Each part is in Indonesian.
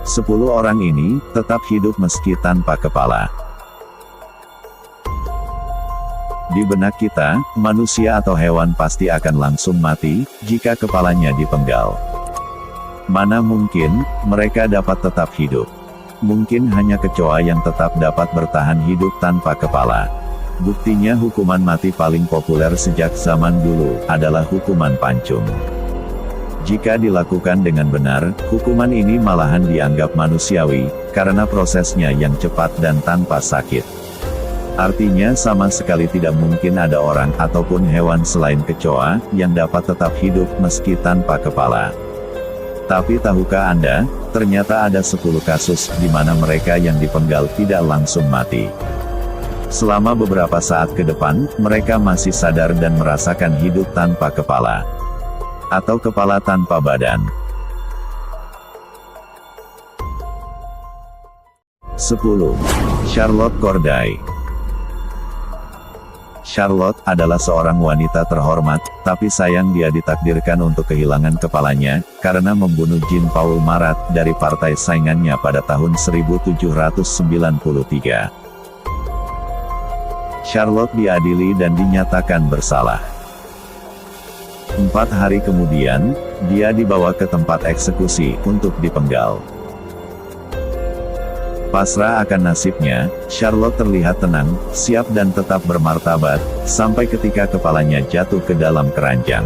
10 orang ini tetap hidup meski tanpa kepala. Di benak kita, manusia atau hewan pasti akan langsung mati jika kepalanya dipenggal. Mana mungkin mereka dapat tetap hidup? Mungkin hanya kecoa yang tetap dapat bertahan hidup tanpa kepala. Buktinya hukuman mati paling populer sejak zaman dulu adalah hukuman pancung. Jika dilakukan dengan benar, hukuman ini malahan dianggap manusiawi, karena prosesnya yang cepat dan tanpa sakit. Artinya sama sekali tidak mungkin ada orang ataupun hewan selain kecoa, yang dapat tetap hidup meski tanpa kepala. Tapi tahukah Anda, ternyata ada 10 kasus di mana mereka yang dipenggal tidak langsung mati. Selama beberapa saat ke depan, mereka masih sadar dan merasakan hidup tanpa kepala. Atau kepala tanpa badan. 10. Charlotte Corday. Charlotte adalah seorang wanita terhormat, tapi sayang dia ditakdirkan untuk kehilangan kepalanya, karena membunuh Jean Paul Marat dari partai saingannya pada tahun 1793. Charlotte diadili dan dinyatakan bersalah. 4 hari kemudian, dia dibawa ke tempat eksekusi untuk dipenggal. Pasrah akan nasibnya, Charlotte terlihat tenang, siap dan tetap bermartabat, sampai ketika kepalanya jatuh ke dalam keranjang.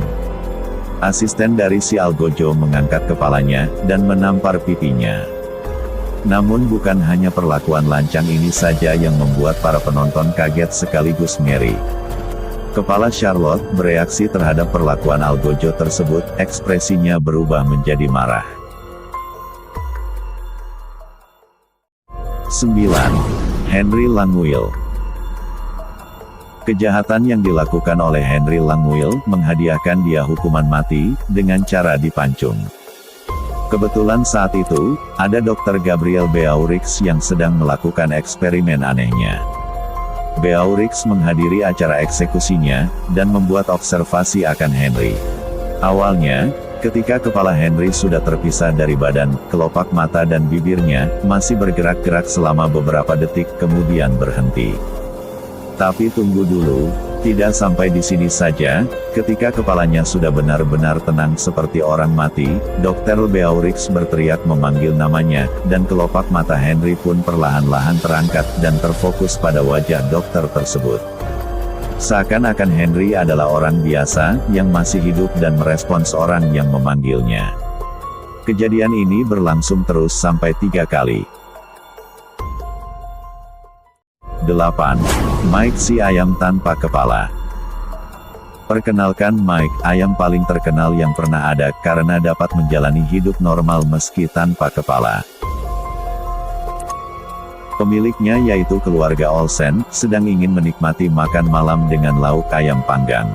Asisten dari si Algojo mengangkat kepalanya, dan menampar pipinya. Namun bukan hanya perlakuan lancang ini saja yang membuat para penonton kaget sekaligus ngeri. Kepala Charlotte bereaksi terhadap perlakuan Algojo tersebut, ekspresinya berubah menjadi marah. 9. Henry Langmuir. Kejahatan yang dilakukan oleh Henry Langmuir menghadiahkan dia hukuman mati dengan cara dipancung. Kebetulan saat itu, ada Dr. Gabriel Beaurix yang sedang melakukan eksperimen anehnya. Beaurix menghadiri acara eksekusinya, dan membuat observasi akan Henry. Awalnya, ketika kepala Henry sudah terpisah dari badan, kelopak mata dan bibirnya masih bergerak-gerak selama beberapa detik kemudian berhenti. Tapi tunggu dulu, tidak sampai di sini saja. Ketika kepalanya sudah benar-benar tenang seperti orang mati, Dr. Beaurix berteriak memanggil namanya, dan kelopak mata Henry pun perlahan-lahan terangkat dan terfokus pada wajah dokter tersebut. Seakan-akan Henry adalah orang biasa, yang masih hidup dan merespons orang yang memanggilnya. Kejadian ini berlangsung terus sampai 3 kali. 8. Mike si ayam tanpa kepala. Perkenalkan Mike, ayam paling terkenal yang pernah ada, karena dapat menjalani hidup normal meski tanpa kepala. Pemiliknya yaitu keluarga Olsen, sedang ingin menikmati makan malam dengan lauk ayam panggang.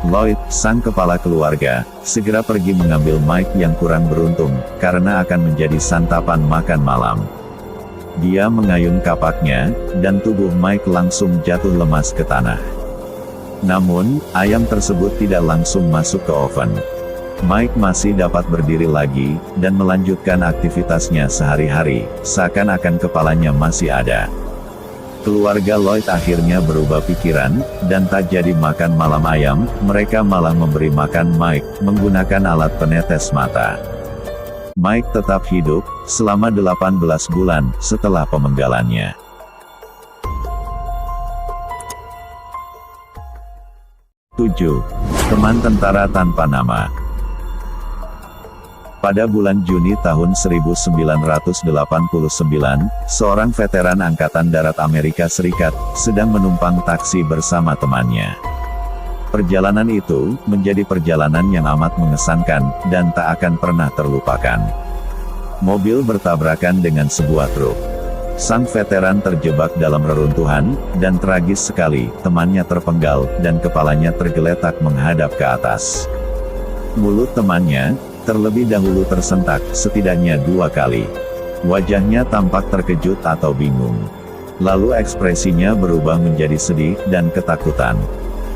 Lloyd, sang kepala keluarga, segera pergi mengambil Mike yang kurang beruntung, karena akan menjadi santapan makan malam. Dia mengayun kapaknya, dan tubuh Mike langsung jatuh lemas ke tanah. Namun, ayam tersebut tidak langsung masuk ke oven. Mike masih dapat berdiri lagi, dan melanjutkan aktivitasnya sehari-hari, seakan-akan kepalanya masih ada. Keluarga Lloyd akhirnya berubah pikiran, dan tak jadi makan malam ayam, mereka malah memberi makan Mike, menggunakan alat penetes mata. Mike tetap hidup, selama 18 bulan, setelah pemenggalannya. 7. Teman tentara tanpa nama. Pada bulan Juni tahun 1989, seorang veteran Angkatan Darat Amerika Serikat, sedang menumpang taksi bersama temannya. Perjalanan itu, menjadi perjalanan yang amat mengesankan, dan tak akan pernah terlupakan. Mobil bertabrakan dengan sebuah truk. Sang veteran terjebak dalam reruntuhan, dan tragis sekali, temannya terpenggal, dan kepalanya tergeletak menghadap ke atas. Mulut temannya terlebih dahulu tersentak, setidaknya 2 kali. Wajahnya tampak terkejut atau bingung. Lalu ekspresinya berubah menjadi sedih dan ketakutan.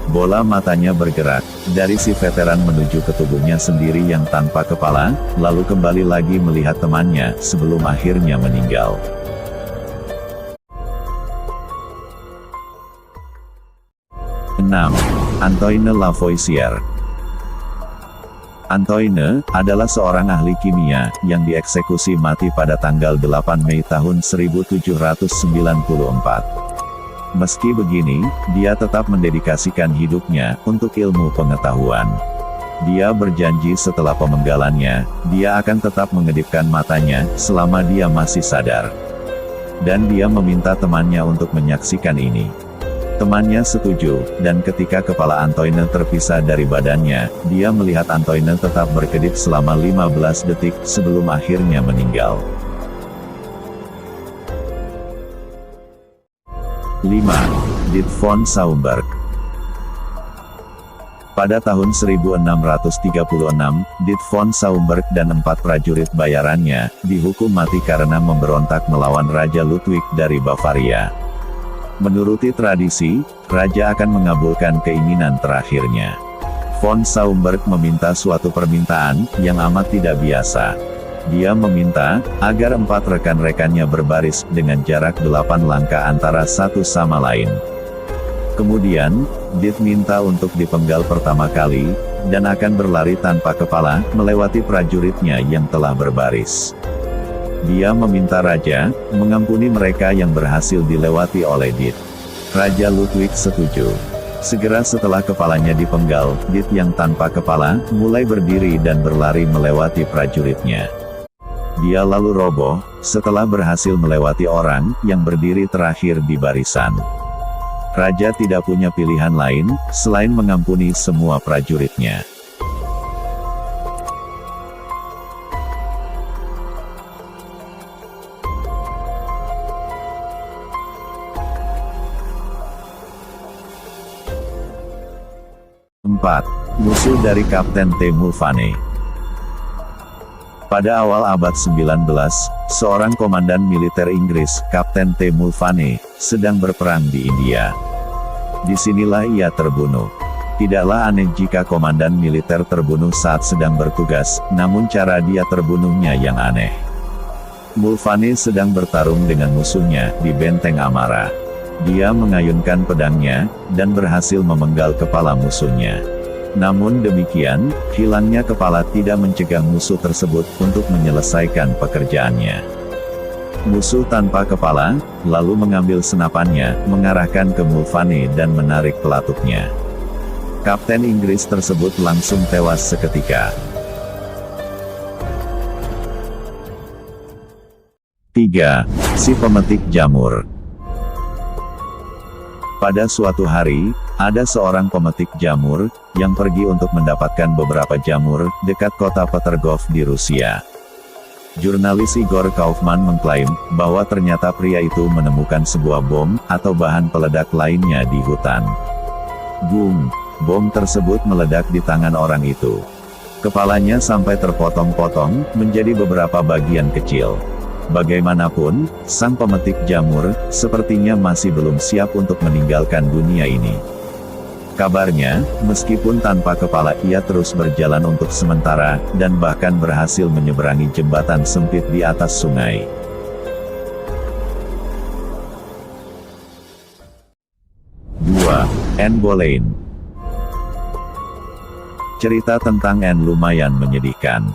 Bola matanya bergerak, dari si veteran menuju ke tubuhnya sendiri yang tanpa kepala, lalu kembali lagi melihat temannya, sebelum akhirnya meninggal. Antoine Lavoisier. Antoine adalah seorang ahli kimia yang dieksekusi mati pada tanggal 8 Mei tahun 1794. Meski begini, dia tetap mendedikasikan hidupnya untuk ilmu pengetahuan. Dia berjanji setelah pemenggalannya, dia akan tetap mengedipkan matanya selama dia masih sadar. Dan dia meminta temannya untuk menyaksikan ini. Temannya setuju, dan ketika kepala Antoine terpisah dari badannya, dia melihat Antoine tetap berkedip selama 15 detik sebelum akhirnya meninggal. 5. Dit von Saumburg. Pada tahun 1636, Dit von Saumburg dan 4 prajurit bayarannya dihukum mati karena memberontak melawan Raja Ludwig dari Bavaria. Menuruti tradisi, raja akan mengabulkan keinginan terakhirnya. Von Saumburg meminta suatu permintaan yang amat tidak biasa. Dia meminta agar 4 rekan-rekannya berbaris dengan jarak 8 langkah antara satu sama lain. Kemudian, Dit minta untuk dipenggal pertama kali, dan akan berlari tanpa kepala, melewati prajuritnya yang telah berbaris. Dia meminta raja mengampuni mereka yang berhasil dilewati oleh Dit. Raja Ludwig setuju. Segera setelah kepalanya dipenggal, Dit yang tanpa kepala, mulai berdiri dan berlari melewati prajuritnya. Dia lalu roboh, setelah berhasil melewati orang yang berdiri terakhir di barisan. Raja tidak punya pilihan lain, selain mengampuni semua prajuritnya. Musuh dari Kapten T. Mulvaney. Pada awal abad 19, seorang komandan militer Inggris, Kapten T. Mulvaney, sedang berperang di India. Disinilah ia terbunuh. Tidaklah aneh jika komandan militer terbunuh saat sedang bertugas, namun cara dia terbunuhnya yang aneh. Mulvaney sedang bertarung dengan musuhnya di benteng Amara. Dia mengayunkan pedangnya, dan berhasil memenggal kepala musuhnya. Namun demikian, hilangnya kepala tidak mencegah musuh tersebut untuk menyelesaikan pekerjaannya. Musuh tanpa kepala, lalu mengambil senapannya, mengarahkan ke Mulvaney dan menarik pelatuknya. Kapten Inggris tersebut langsung tewas seketika. 3. Si pemetik jamur. Pada suatu hari, ada seorang pemetik jamur, yang pergi untuk mendapatkan beberapa jamur, dekat kota Petergov di Rusia. Jurnalis Igor Kaufman mengklaim, bahwa ternyata pria itu menemukan sebuah bom, atau bahan peledak lainnya di hutan. Boom! Bom tersebut meledak di tangan orang itu. Kepalanya sampai terpotong-potong, menjadi beberapa bagian kecil. Bagaimanapun, sang pemetik jamur, sepertinya masih belum siap untuk meninggalkan dunia ini. Kabarnya, meskipun tanpa kepala ia terus berjalan untuk sementara, dan bahkan berhasil menyeberangi jembatan sempit di atas sungai. Anne Boleyn. Cerita tentang Anne lumayan menyedihkan.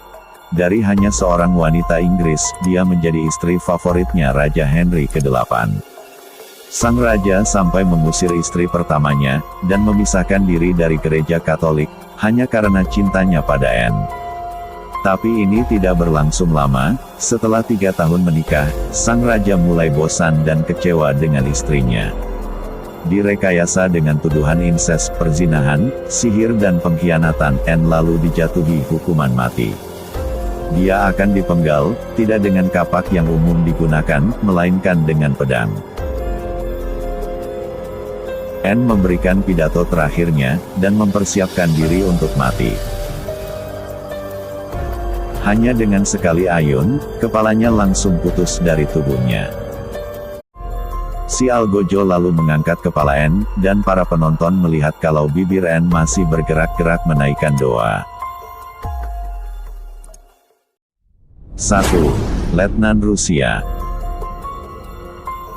Dari hanya seorang wanita Inggris, dia menjadi istri favoritnya Raja Henry ke-8. Sang raja sampai mengusir istri pertamanya, dan memisahkan diri dari gereja Katolik, hanya karena cintanya pada Anne. Tapi ini tidak berlangsung lama. Setelah 3 tahun menikah, sang raja mulai bosan dan kecewa dengan istrinya. Direkayasa dengan tuduhan inses, perzinahan, sihir dan pengkhianatan, Anne lalu dijatuhi hukuman mati. Dia akan dipenggal, tidak dengan kapak yang umum digunakan, melainkan dengan pedang. Anne memberikan pidato terakhirnya, dan mempersiapkan diri untuk mati. Hanya dengan sekali ayun, kepalanya langsung putus dari tubuhnya. Si Algojo lalu mengangkat kepala N, dan para penonton melihat kalau bibir N masih bergerak-gerak menaikkan doa. 1. Letnan Rusia.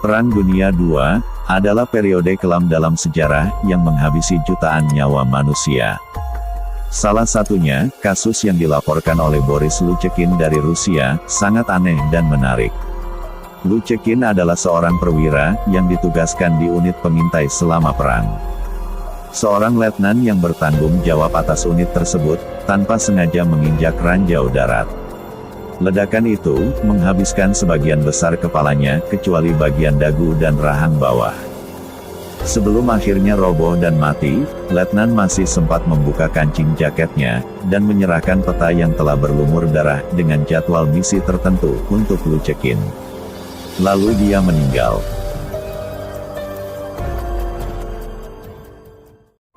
Perang Dunia II adalah periode kelam dalam sejarah yang menghabisi jutaan nyawa manusia. Salah satunya, kasus yang dilaporkan oleh Boris Luchekin dari Rusia, sangat aneh dan menarik. Luchekin adalah seorang perwira yang ditugaskan di unit pengintai selama perang. Seorang letnan yang bertanggung jawab atas unit tersebut, tanpa sengaja menginjak ranjau darat. Ledakan itu menghabiskan sebagian besar kepalanya, kecuali bagian dagu dan rahang bawah. Sebelum akhirnya roboh dan mati, letnan masih sempat membuka kancing jaketnya, dan menyerahkan peta yang telah berlumur darah dengan jadwal misi tertentu untuk Luchekin. Lalu dia meninggal.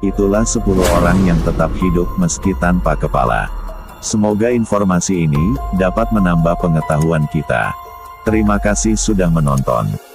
Itulah 10 orang yang tetap hidup meski tanpa kepala. Semoga informasi ini dapat menambah pengetahuan kita. Terima kasih sudah menonton.